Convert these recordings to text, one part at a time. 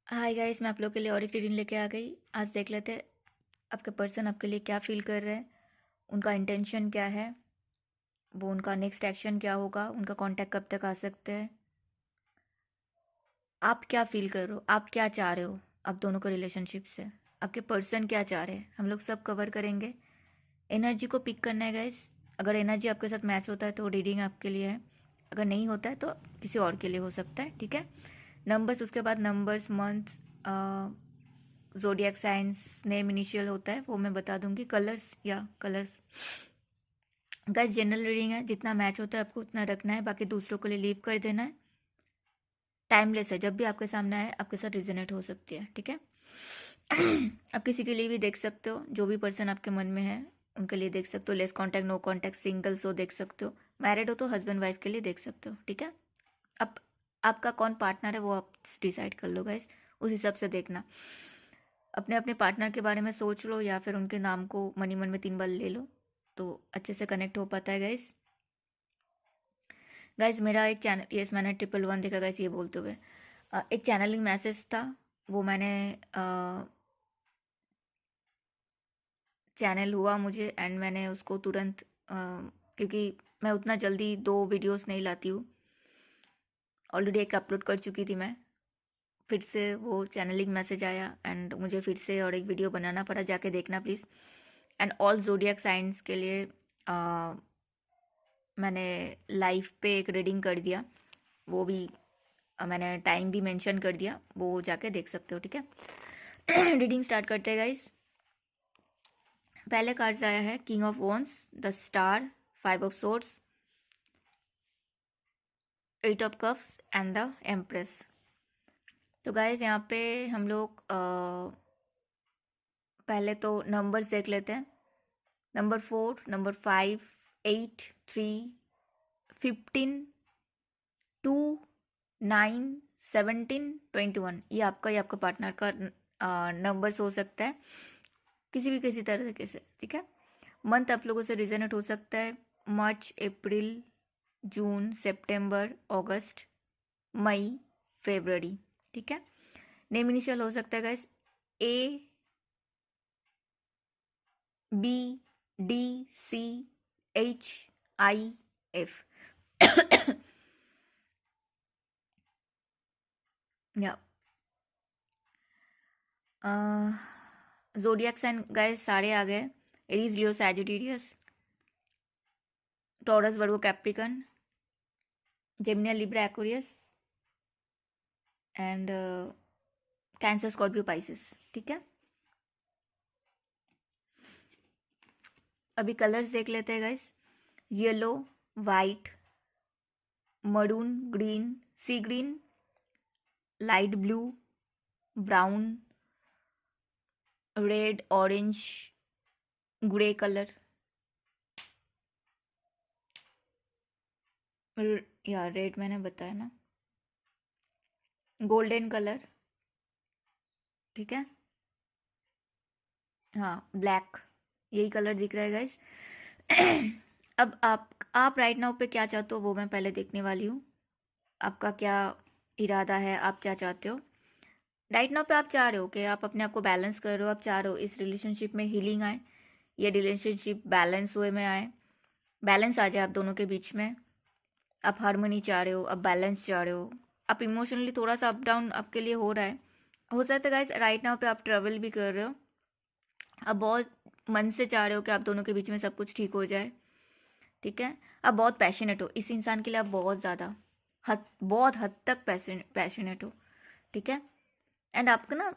Hi guys, मैं आप लोग के लिए और एक रीडिंग लेके आ गई। आज देख लेते हैं आपके पर्सन आपके लिए क्या फील कर रहे हैं, उनका इंटेंशन क्या है, वो उनका नेक्स्ट एक्शन क्या होगा, उनका कांटेक्ट कब तक आ सकते हैं, आप क्या फील कर रहे हो, आप क्या चाह रहे हो आप दोनों के रिलेशनशिप से, आपके पर्सन क्या चाह रहे हैं, हम लोग सब कवर करेंगे। एनर्जी को पिक करना है गाइस। अगर एनर्जी आपके साथ मैच होता है तो रीडिंग आपके लिए है, अगर नहीं होता है तो किसी और के लिए हो सकता है। ठीक है, नंबर्स, उसके बाद numbers, month, zodiac science, name initial होता है वो मैं बता दूंगी, कलर्स या कलर्स। गाइस जनरल रीडिंग है, जितना मैच होता है आपको उतना रखना है, बाकी दूसरों के लिए लीव कर देना है। टाइमलेस है, जब भी आपके सामने आए आपके साथ रिजोनेट हो सकती है। ठीक है आप किसी के लिए भी देख सकते हो, जो भी पर्सन आपके मन में है उनके लिए देख सकते हो। Less contact, no contact, singles हो देख सकते हो, मैरिड हो तो हस्बैंड वाइफ के लिए देख सकते हो। ठीक है, अब आपका कौन पार्टनर है वो आप डिसाइड कर लो गाइस, उस हिसाब से देखना। अपने अपने पार्टनर के बारे में सोच लो या फिर उनके नाम को मनी मन में 3 बार ले लो तो अच्छे से कनेक्ट हो पाता है गाइस। गाइस मेरा एक चैनल, यस मैंने 111 देखा गाइस ये बोलते हुए। एक चैनलिंग मैसेज था, वो मैंने चैनल हुआ मुझे एंड मैंने उसको तुरंत क्योंकि मैं उतना जल्दी 2 वीडियोस नहीं लाती हूँ, ऑलरेडी एक अपलोड कर चुकी थी मैं, फिर से वो चैनलिंग मैसेज आया एंड मुझे फिर से और एक वीडियो बनाना पड़ा, जाके देखना please. And all zodiac science के लिए मैंने लाइव पे एक रीडिंग कर दिया, वो भी मैंने टाइम भी मेंशन कर दिया, वो जाके देख सकते हो। ठीक है रीडिंग स्टार्ट करते हैं गाइस। पहले कार्ड्स आया है king of wands, the star, 5 of swords, 8 of cups and the empress. तो गाइस यहाँ पे हम लोग पहले तो नंबर्स देख लेते हैं। नंबर 4, नंबर 5, 8, 3, 15, 2, 9, 17, 21, ये आपका पार्टनर का नंबर्स हो सकता है किसी तरीके से। ठीक है, मंथ आप लोगों से रिजनेट हो सकता है मार्च, अप्रैल, जून, सितंबर, अगस्त, मई, फरवरी। ठीक है, नेम इनिशियल हो सकता है guys A, B, D, C, H, I, F या जोडियक साइन गाइस सारे आ गए, Aries, Leo, Sagittarius, Taurus, Virgo, Capricorn, Gemini, Libra, Aquarius and Cancer, Scorpio, Pisces. ठीक है, अभी कलर्स देख लेते हैं guys. Yellow, white, maroon, green, sea green, light blue, brown, red, orange, grey colour, या रेड मैंने बताया ना, गोल्डन कलर। ठीक है, हाँ ब्लैक, यही कलर दिख रहा है गाइस अब आप राइट नाउ पे क्या चाहते हो वो मैं पहले देखने वाली हूँ। आपका क्या इरादा है, आप क्या चाहते हो राइट नाउ पे? आप चाह रहे हो कि आप अपने आप को बैलेंस कर रहे हो, आप चाह रहे हो इस रिलेशनशिप में हीलिंग आए, ये रिलेशनशिप बैलेंस हुए में आए, बैलेंस आ जाए आप दोनों के बीच में। आप हारमोनी चाह रहे हो, आप बैलेंस चाह रहे हो, आप इमोशनली थोड़ा सा अप डाउन आपके लिए हो रहा है, हो सकता है गाइस राइट नाउ पे आप ट्रेवल भी कर रहे हो, आप बहुत मन से चाह रहे हो कि आप दोनों के बीच में सब कुछ ठीक हो जाए। ठीक है, आप बहुत पैशनेट हो इस इंसान के लिए, आप बहुत ज़्यादा बहुत हद तक पैशनेट हो। ठीक है, एंड आपका ना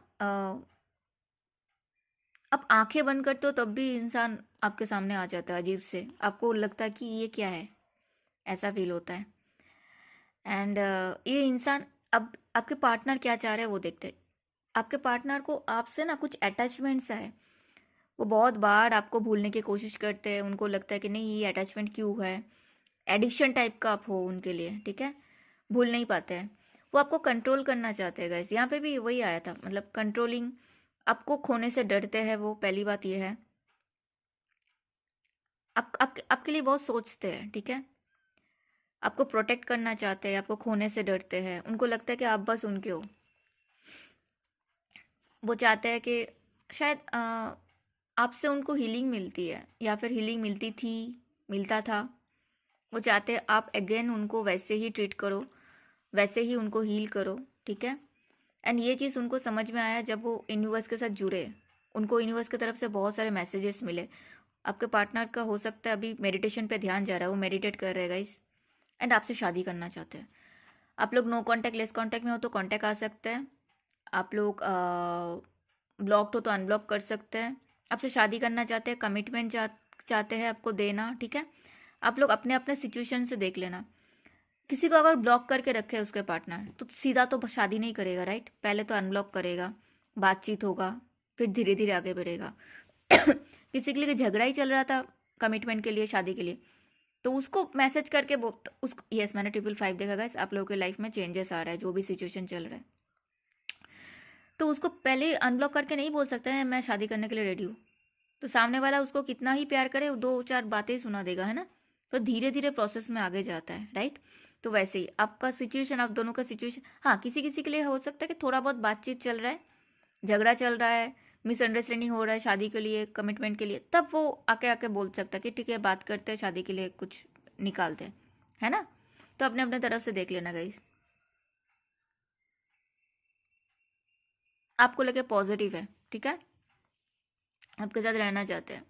आप आंखें बंद करते हो तब भी इंसान आपके सामने आ जाता है, अजीब से आपको लगता है कि ये क्या है, ऐसा फील होता है। एंड ये इंसान, अब आपके पार्टनर क्या चाह रहे हैं वो देखते हैं। आपके पार्टनर को आपसे ना कुछ अटैचमेंट्स है, वो बहुत बार आपको भूलने की कोशिश करते हैं, उनको लगता है कि नहीं ये अटैचमेंट क्यों है, एडिक्शन टाइप का आप हो उनके लिए। ठीक है, भूल नहीं पाते हैं, वो आपको कंट्रोल करना चाहते हैं गाइस, यहाँ पे भी वही आया था, मतलब कंट्रोलिंग, आपको खोने से डरते हैं वो, पहली बात ये है। आपके लिए बहुत सोचते हैं। ठीक है, आपको प्रोटेक्ट करना चाहते हैं, आपको खोने से डरते हैं, उनको लगता है कि आप बस उनके हो। वो चाहते हैं कि शायद आपसे उनको हीलिंग मिलती है या फिर हीलिंग मिलती थी, मिलता था। वो चाहते हैं आप अगेन उनको वैसे ही ट्रीट करो, वैसे ही उनको हील करो, ठीक है। एंड ये चीज़ उनको समझ में आया जब वो यूनिवर्स के साथ जुड़े। उनको यूनिवर्स की तरफ से बहुत सारे मैसेजेस मिले। आपके पार्टनर का हो सकता है अभी मेडिटेशन पे ध्यान जा रहा है, वो मेडिटेट कर रहे गाइस, एंड आपसे शादी करना चाहते हैं। आप लोग नो कांटेक्ट लेस कांटेक्ट में हो तो कांटेक्ट आ सकते हैं। आप लोग ब्लॉक्ड हो तो अनब्लॉक कर सकते हैं। आपसे शादी करना चाहते हैं, कमिटमेंट चाहते हैं आपको देना, ठीक है। आप लोग अपने अपने सिचुएशन से देख लेना। किसी को अगर ब्लॉक करके रखे उसके पार्टनर तो सीधा तो शादी नहीं करेगा, राइट। पहले तो अनब्लॉक करेगा, बातचीत होगा, फिर धीरे धीरे आगे बढ़ेगा। किसी के लिए झगड़ा ही चल रहा था कमिटमेंट के लिए, शादी के लिए, तो उसको मैसेज करके उसको, यस मैंने 555 देखा गाइस, आप लोगों के लाइफ में चेंजेस आ रहा है, जो भी सिचुएशन चल रहा है। तो उसको पहले अनब्लॉक करके नहीं बोल सकता है मैं शादी करने के लिए रेडी हूँ। तो सामने वाला उसको कितना ही प्यार करे, 2-4 बातें ही सुना देगा, है ना। तो धीरे धीरे प्रोसेस में आगे जाता है, राइट। तो वैसे ही आपका सिचुएशन, आप दोनों का सिचुएशन, हाँ किसी किसी के लिए हो सकता है कि थोड़ा बहुत बातचीत चल रहा है, झगड़ा चल रहा है, मिसअंडरस्टैंडिंग हो रहा है शादी के लिए, कमिटमेंट के लिए, तब वो आके आके बोल सकता है कि ठीक है बात करते हैं, शादी के लिए कुछ निकालते हैं, है ना। तो अपने अपने तरफ से देख लेना गाइस। आपको लगे पॉजिटिव है, ठीक है, आपके साथ रहना चाहते हैं।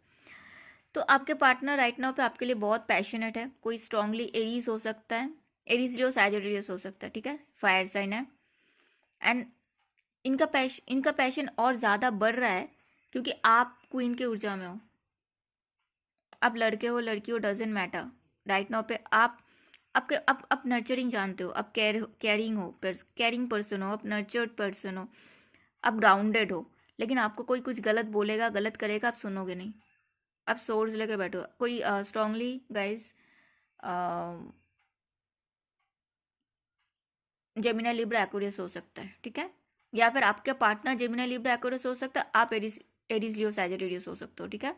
तो आपके पार्टनर राइट नाउ पे आपके लिए बहुत पैशनेट है। कोई स्ट्रांगली एरीज हो सकता है, एरीज लियो सैजिटेरियस हो सकता है, ठीक है, फायर साइन है। एंड इनका पैशन और ज़्यादा बढ़ रहा है क्योंकि आप क्वीन के ऊर्जा में हो। आप लड़के हो लड़की हो डजेंट मैटर, राइट नाउ पे आप नर्चरिंग जानते हो, आप केयरिंग हो, केयरिंग पर्सन हो, आप नर्चर्ड पर्सन हो, आप ग्राउंडेड हो। लेकिन आपको कोई कुछ गलत बोलेगा, गलत करेगा, आप सुनोगे नहीं, आप सोर्स लेके बैठो। कोई strongly guys Gemini Libra Aquarius हो सकता है, ठीक है, या फिर आपके पार्टनर जेमिनी लिब्रा एक्वेरियस हो सकता है, आप एरीज लियो सैजिटेरियस हो सकते हो, ठीक है।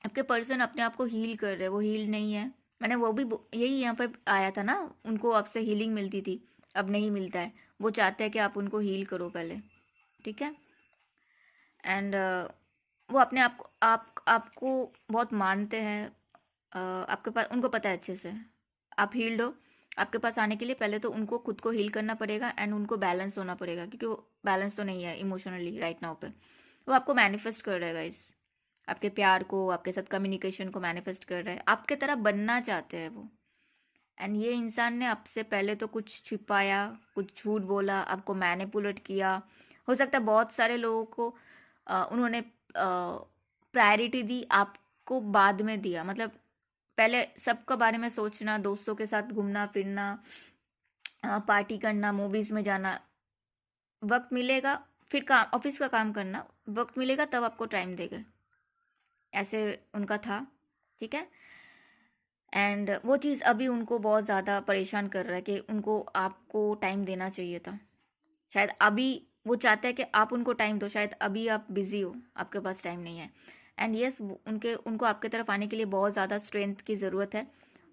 आपके पर्सन अपने आप को हील कर रहे हैं, वो हील नहीं है। मैंने वो भी यही यहाँ पे आया था ना, उनको आपसे हीलिंग मिलती थी, अब नहीं मिलता है। वो चाहते हैं कि आप उनको हील करो पहले, ठीक है। एंड वो अपने आप को आपको बहुत मानते हैं। आपके पास उनको पता है अच्छे से आप हील्ड हो। आपके पास आने के लिए पहले तो उनको खुद को हील करना पड़ेगा एंड उनको बैलेंस होना पड़ेगा, क्योंकि वो बैलेंस तो नहीं है इमोशनली राइट नाउ पे। वो आपको मैनिफेस्ट कर रहेगा, इस आपके प्यार को, आपके साथ कम्युनिकेशन को मैनिफेस्ट कर रहा है, आपके तरह बनना चाहते हैं वो। एंड ये इंसान ने आपसे पहले तो कुछ छिपाया, कुछ झूठ बोला, आपको मैनिपुलेट किया। हो सकता है बहुत सारे लोगों को उन्होंने प्रायोरिटी दी, आपको बाद में दिया। मतलब पहले सबके बारे में सोचना, दोस्तों के साथ घूमना फिरना, पार्टी करना, मूवीज में जाना, वक्त मिलेगा फिर काम, ऑफिस का काम करना, वक्त मिलेगा तब आपको टाइम देगा, ऐसे उनका था, ठीक है। एंड वो चीज़ अभी उनको बहुत ज़्यादा परेशान कर रहा है कि उनको आपको टाइम देना चाहिए था। शायद अभी वो चाहते हैं कि आप उनको टाइम दो, शायद अभी आप बिजी हो, आपके पास टाइम नहीं है। एंड यस उनको आपके तरफ आने के लिए बहुत ज़्यादा स्ट्रेंथ की ज़रूरत है।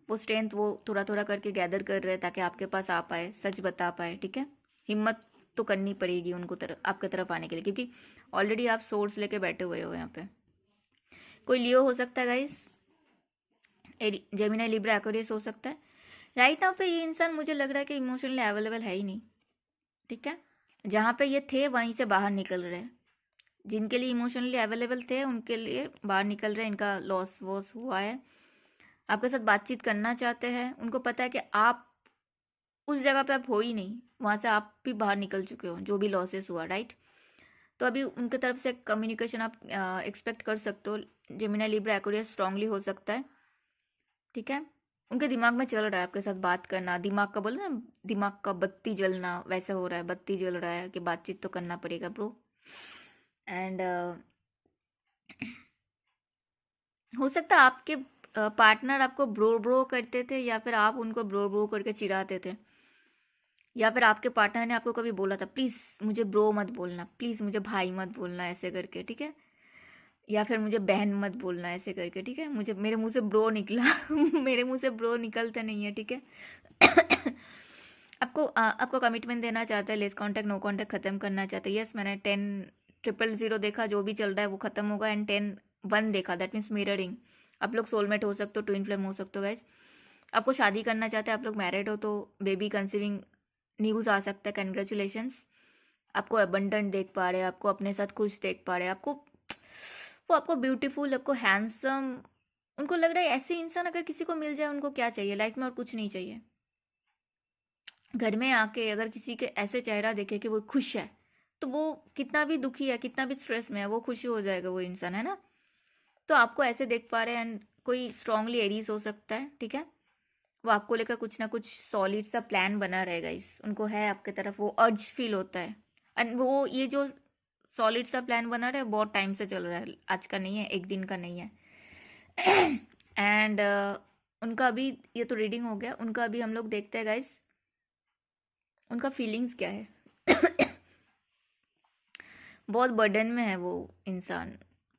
वो स्ट्रेंथ वो थोड़ा थोड़ा करके गैदर कर रहे हैं ताकि आपके पास आ पाए, सच बता पाए, ठीक है। हिम्मत तो करनी पड़ेगी उनको आपके तरफ आने के लिए, क्योंकि ऑलरेडी आप सोर्स लेके बैठे हुए हो यहाँ पे। कोई लियो हो सकता है गाइस, जेमिनी लिब्रा एक्वेरियस हो सकता है। राइट नाउ पे ये इंसान मुझे लग रहा है कि इमोशनली अवेलेबल है ही नहीं, ठीक है। जहाँ पे ये थे वहीं से बाहर निकल रहे हैं। जिनके लिए इमोशनली अवेलेबल थे उनके लिए बाहर निकल रहे हैं, इनका लॉस वॉस हुआ है। आपके साथ बातचीत करना चाहते हैं, उनको पता है कि आप उस जगह पे आप हो ही नहीं, वहाँ से आप भी बाहर निकल चुके हो, जो भी लॉसेस हुआ, राइट। तो अभी उनके तरफ से कम्युनिकेशन आप एक्सपेक्ट कर सकते हो। जेमिनी लिब्रा एक्वेरियस स्ट्रांगली हो सकता है, ठीक है। उनके दिमाग में चल रहा है आपके साथ बात करना, दिमाग का बोलना, दिमाग का बत्ती जलना वैसा हो रहा है, बत्ती जल रहा है कि बातचीत तो करना पड़ेगा ब्रो। एंड हो सकता है आपके पार्टनर आपको ब्रो ब्रो करते थे, या फिर आप उनको ब्रो ब्रो करके चिढ़ाते थे, या फिर आपके पार्टनर ने आपको कभी बोला था प्लीज़ मुझे ब्रो मत बोलना, प्लीज़ मुझे भाई मत बोलना, ऐसे करके, ठीक है। या फिर मुझे बहन मत बोलना, ऐसे करके, ठीक है। मुझे मेरे मुंह से ब्रो निकला मेरे मुंह से ब्रो निकलता नहीं है, ठीक है। आपको कमिटमेंट देना चाहता है, लेस कांटेक्ट नो कांटेक्ट ख़त्म करना चाहता है। यस मैंने 10 000 देखा, जो भी चल रहा है वो खत्म होगा, एंड 10 1 देखा, दैट मीन्स मिररिंग। आप लोग सोलमेट हो सकते हो, ट्विन फ्लेम हो सकते हो गाइस। आपको शादी करना चाहते हैं, आप लोग मैरिड हो तो बेबी कंसीविंग न्यूज़ आ सकता है, कंग्रेचुलेशंस। आपको अबंडेंट देख पा रहे हैं, आपको अपने साथ खुश देख पा रहे हैं, आपको ब्यूटीफुल, आपको हैंडसम। उनको लग रहा है ऐसे इंसान अगर किसी को मिल जाए, उनको क्या चाहिए लाइफ में और कुछ नहीं चाहिए। घर में आके अगर किसी के ऐसे चेहरा देखे कि वो खुश है, तो वो कितना भी दुखी है, कितना भी स्ट्रेस में है, वो खुशी हो जाएगा वो इंसान, है ना। तो आपको ऐसे देख पा रहे हैं, एंड कोई स्ट्रांगली एरीज हो सकता है, ठीक है। वो आपको लेकर कुछ ना कुछ सॉलिड सा प्लान बना रहेगा, इस उनको है आपके तरफ, वो अर्ज फील होता है। एंड वो ये जो सॉलिड सा प्लान बना रहा है बहुत टाइम से चल रहा है, आज का नहीं है, एक दिन का नहीं है। एंड उनका अभी, ये तो रीडिंग हो गया, उनका अभी हम लोग देखते हैं गाइस, उनका फीलिंग्स क्या है। बहुत बर्डन में है वो इंसान,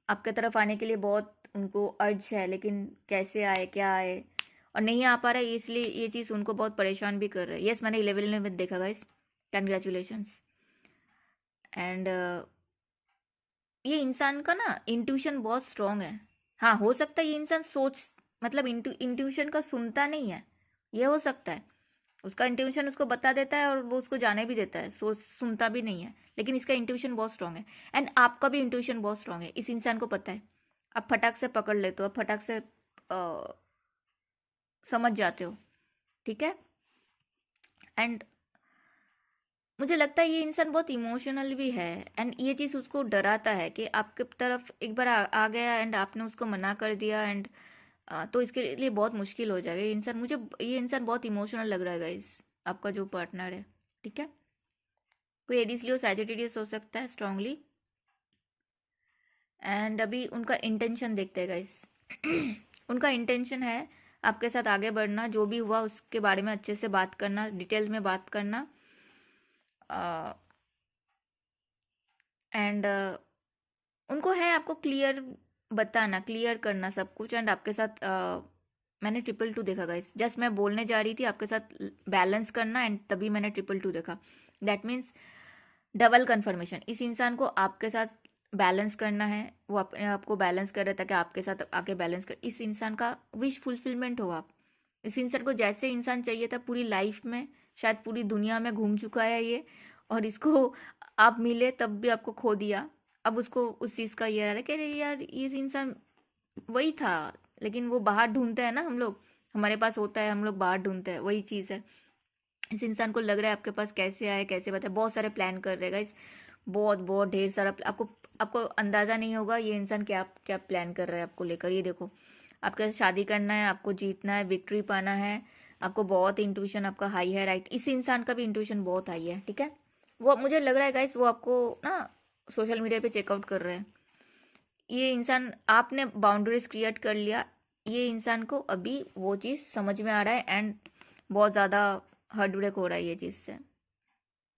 आपके तरफ आने के लिए बहुत उनको अर्ज है, लेकिन कैसे आए, क्या आए, और नहीं आ पा रहा है, इसलिए ये चीज़ उनको बहुत परेशान भी कर रहा है। यस, मैंने 11 में देखा गाइस, कंग्रेचुलेशंस। एंड ये इंसान का ना इंट्यूशन बहुत स्ट्रांग है। हाँ, हो सकता है ये इंसान सोच, मतलब इंट्यूशन का सुनता नहीं है, ये हो सकता है। उसका इंट्यूशन उसको बता देता है और वो उसको जाने भी देता है, सोच सुनता भी नहीं है, लेकिन इसका इंट्यूशन बहुत स्ट्रांग है। एंड आपका भी इंट्यूशन बहुत स्ट्रांग है, इस इंसान को पता है। आप फटाक से पकड़ लेते हो, आप फटाक से समझ जाते हो, ठीक है। एंड मुझे लगता है ये इंसान बहुत इमोशनल भी है, एंड ये चीज़ उसको डराता है कि आपके तरफ एक बार आ गया एंड आपने उसको मना कर दिया, एंड तो इसके लिए बहुत मुश्किल हो जाएगा। ये इंसान, मुझे ये इंसान बहुत इमोशनल लग रहा है गाइस, आपका जो पार्टनर है, ठीक है। कोई एडीज लियो सैजिटेरियस हो सकता है स्ट्रांगली। एंड अभी उनका इंटेंशन देखते हैं गाइस। उनका इंटेंशन है आपके साथ आगे बढ़ना, जो भी हुआ उसके बारे में अच्छे से बात करना, डिटेल में बात करना, एंड उनको है आपको क्लियर बताना, क्लियर करना सब कुछ। एंड आपके साथ मैंने 222 देखा गाइस, जस्ट मैं बोलने जा रही थी आपके साथ बैलेंस करना, एंड तभी मैंने 222 देखा। दैट मीन्स डबल कन्फर्मेशन, इस इंसान को आपके साथ बैलेंस करना है, वो अपने आप को बैलेंस कर रहा है ताकि आपके साथ आके बैलेंस कर, इस इंसान का विश फुलफिलमेंट हो आप। इस इंसान को जैसे इंसान चाहिए था पूरी लाइफ में, शायद पूरी दुनिया में घूम चुका है ये, और इसको आप मिले तब भी आपको खो दिया। अब उसको उस चीज़ का ये आ रहा है कि अरे यार ये इंसान वही था, लेकिन वो बाहर ढूंढते हैं ना हम लोग, हमारे पास होता है, हम लोग बाहर ढूंढते हैं, वही चीज़ है। इस इंसान को लग रहा है आपके पास कैसे आए, कैसे बताए, बहुत सारे प्लान कर रहेगा इस, बहुत बहुत ढेर सारा आपको आपको अंदाज़ा नहीं होगा ये इंसान क्या क्या प्लान कर रहा है आपको लेकर। ये देखो, आपके साथ शादी करना है, आपको जीतना है, विक्ट्री पाना है, आपको बहुत इंट्यूशन आपका हाई है, राइट। इस इंसान का भी इंट्यूशन बहुत हाई है, ठीक है। वो मुझे लग रहा है गाइस, वो आपको ना सोशल मीडिया पे चेकआउट कर रहे हैं। ये इंसान, आपने बाउंड्रीज क्रिएट कर लिया, ये इंसान को अभी वो चीज़ समझ में आ रहा है, एंड बहुत ज़्यादा हार्ट ब्रेक हो रहा है ये चीज़ से।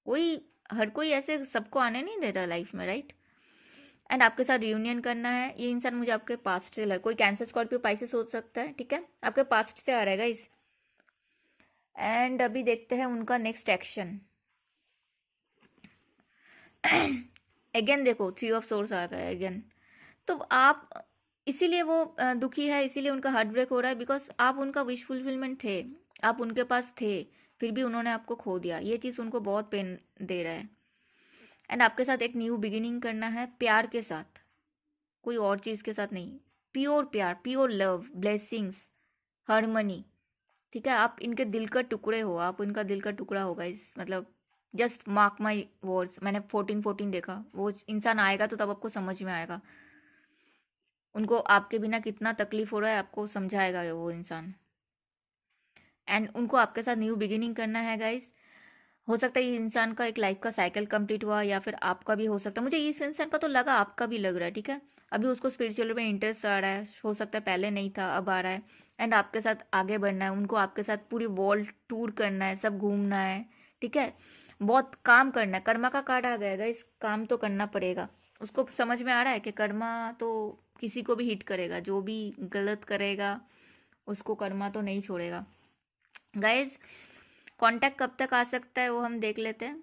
कोई, हर कोई ऐसे सबको आने नहीं देता लाइफ में, राइट। एंड आपके साथ रियूनियन करना है, ये इंसान मुझे आपके पास्ट से लग, कोई कैंसर स्कॉर्पियो पाइसेस हो सकता है, ठीक है, आपके पास्ट से आ रहेगा इस। एंड अभी देखते हैं उनका नेक्स्ट एक्शन। अगेन देखो 3 ऑफ सोर्स आ गया अगेन। तो आप, इसीलिए वो दुखी है, इसीलिए उनका हार्ट ब्रेक हो रहा है, बिकॉज आप उनका विश फुलफिलमेंट थे, आप उनके पास थे, फिर भी उन्होंने आपको खो दिया। ये चीज़ उनको बहुत पेन दे रहा है। एंड आपके साथ एक न्यू बिगिनिंग करना है, प्यार के साथ, कोई और चीज़ के साथ नहीं। प्योर प्यार, प्योर लव, ब्लेसिंग्स, हारमनी, ठीक है। आप इनके दिल का टुकड़े हो, आप इनका दिल का टुकड़ा होगा इस, मतलब जस्ट मार्क माई वर्ड्स। मैंने 14 देखा, वो इंसान आएगा तो तब आपको समझ में आएगा उनको आपके बिना कितना तकलीफ हो रहा है, आपको समझाएगा वो इंसान। एंड उनको आपके साथ न्यू बिगिनिंग करना है गाइस। हो सकता है ये इंसान का एक लाइफ का साइकिल कंप्लीट हुआ, या फिर आपका भी हो सकता है, मुझे इस इंसान का तो लगा, आपका भी लग रहा है, ठीक है। अभी उसको स्पिरिचुअल में इंटरेस्ट आ रहा है, हो सकता है पहले नहीं था, अब आ रहा है। एंड आपके साथ आगे बढ़ना है, उनको आपके साथ पूरी वर्ल्ड टूर करना है, सब घूमना है, ठीक है। बहुत काम करना है, कर्मा का कार्ड आ गया इस, काम तो करना पड़ेगा। उसको समझ में आ रहा है कि कर्मा तो किसी को भी हिट करेगा, जो भी गलत करेगा उसको कर्मा तो नहीं छोड़ेगा। गाइज, कांटेक्ट कब तक आ सकता है वो हम देख लेते हैं।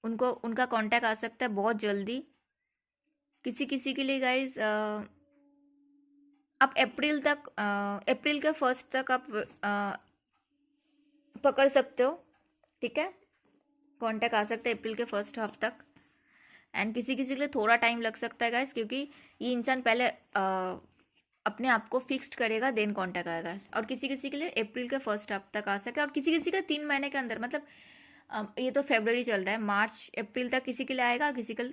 उनका कांटेक्ट आ सकता है बहुत जल्दी। किसी किसी के लिए गाइज आप अप्रैल के फर्स्ट तक आप पकड़ सकते हो, ठीक है। कांटेक्ट आ सकता है अप्रैल के फर्स्ट हाफ तक। एंड किसी किसी के लिए थोड़ा टाइम लग सकता है गाइस, क्योंकि ये इंसान पहले अपने आप को फिक्स्ड करेगा, देन कांटेक्ट आएगा। और किसी किसी के लिए अप्रैल के फर्स्ट हाफ तक आ सके, और किसी किसी का 3 महीने के अंदर, मतलब ये तो फरवरी चल रहा है, मार्च अप्रैल तक किसी के लिए आएगा, और किसी के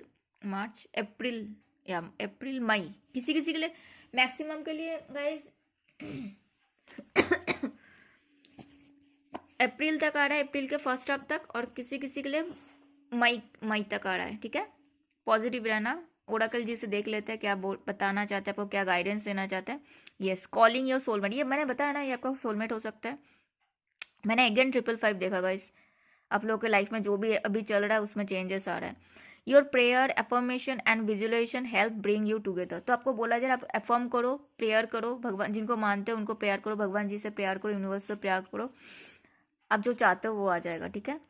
मार्च अप्रैल या अप्रैल मई, किसी किसी के लिए मैक्सिमम के लिए गाइस अप्रैल तक आ रहा है, अप्रैल के फर्स्ट हाफ तक, और किसी किसी के लिए मई तक आ रहा है, ठीक है। पॉजिटिव रहना। ओराकल जी से देख लेते हैं क्या बताना चाहते हैं, आपको क्या गाइडेंस देना चाहते हैं। यस, कॉलिंग योर सोलमेट, ये मैंने बताया ना, ये आपका सोलमेट हो सकता है। मैंने अगेन 555 देखा गाइस। आप लोगों के लाइफ में जो भी अभी चल रहा है उसमें चेंजेस आ रहा है। Your prayer, affirmation and visualisation help bring you together. तो आपको बोला जाए आप अफर्म करो, प्रेयर करो, भगवान जिनको मानते हो उनको प्रेयर करो, भगवान जी से प्रेयर करो, यूनिवर्स से प्रेयर करो, आप जो चाहते हो वो आ जाएगा, ठीक है।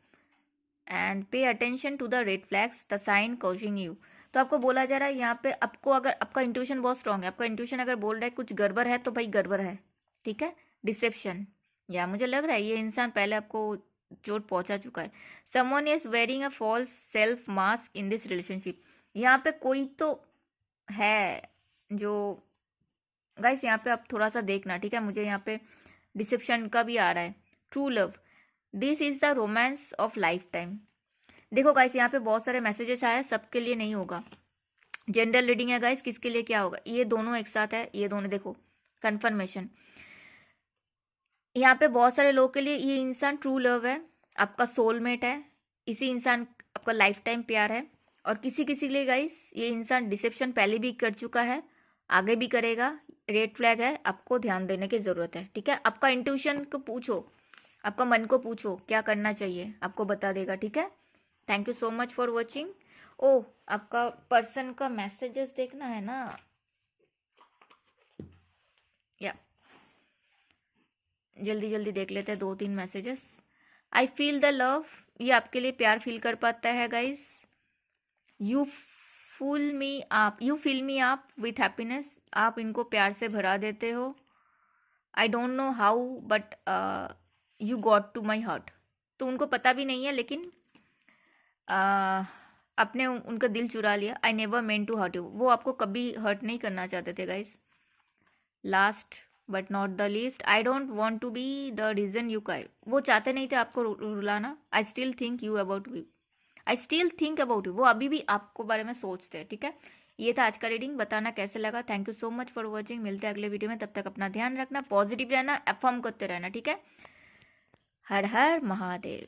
And pay attention to the red flags, the sign causing you. तो आपको बोला जा रहा है यहाँ पे, आपको अगर आपका इंट्यूशन बहुत स्ट्रांग है, आपका इंट्यूशन अगर बोल रहा है कुछ गड़बड़ है, तो भाई गड़बड़ है, ठीक है। डिसेप्शन, या मुझे लग रहा है ये इंसान पहले आपको चोट पहुंचा चुका है। Someone is wearing a false self mask in this relationship. यहाँ पे कोई तो है जो गाइस, यहाँ पे आप थोड़ा सा देखना, ठीक है। मुझे यहाँ पे डिसेप्शन का भी आ रहा है। True love, this is the romance of life time. देखो गाइस, यहाँ पे बहुत सारे मैसेजेस आए, सबके लिए नहीं होगा, जनरल रीडिंग है गाइस, किसके लिए क्या होगा। ये दोनों एक साथ है, ये दोनों देखो कंफर्मेशन। यहाँ पे बहुत सारे लोगों के लिए ये इंसान ट्रू लव है, आपका सोलमेट है, इसी इंसान आपका लाइफ टाइम प्यार है। और किसी किसी के लिए गाइस ये इंसान डिसेप्शन पहले भी कर चुका है, आगे भी करेगा, रेड फ्लैग है, आपको ध्यान देने की जरूरत है, ठीक है। आपका इंट्यूशन को पूछो, आपका मन को पूछो क्या करना चाहिए, आपको बता देगा, ठीक है। Thank you so much for watching. ओ, आपका पर्सन का मैसेजेस देखना है ना, या जल्दी जल्दी देख लेते हैं 2-3 messages. I feel the love, ये आपके लिए प्यार फील कर पाता है गाइस। यू फूल मी आप, यू फील मी आप विथ हैप्पीनेस, आप इनको प्यार से भरा देते हो। I don't know how but you got to my heart. तो उनको पता भी नहीं है, लेकिन आपने उनका दिल चुरा लिया। I never meant to hurt you, वो आपको कभी हर्ट नहीं करना चाहते थे guys. Last but not the least, I don't want to be the reason you cry, वो चाहते नहीं थे आपको रुलाना। I still think you about you, I still think about you, वो अभी भी आपको बारे में सोचते हैं, ठीक है। ये था आज का रीडिंग, बताना कैसे लगा। Thank you so much for watching, मिलते हैं अगले वीडियो में, तब तक अपना ध्यान रखना, पॉजिटिव रहना, अफर्म करते रहना, ठीक है। हर हर महादेव।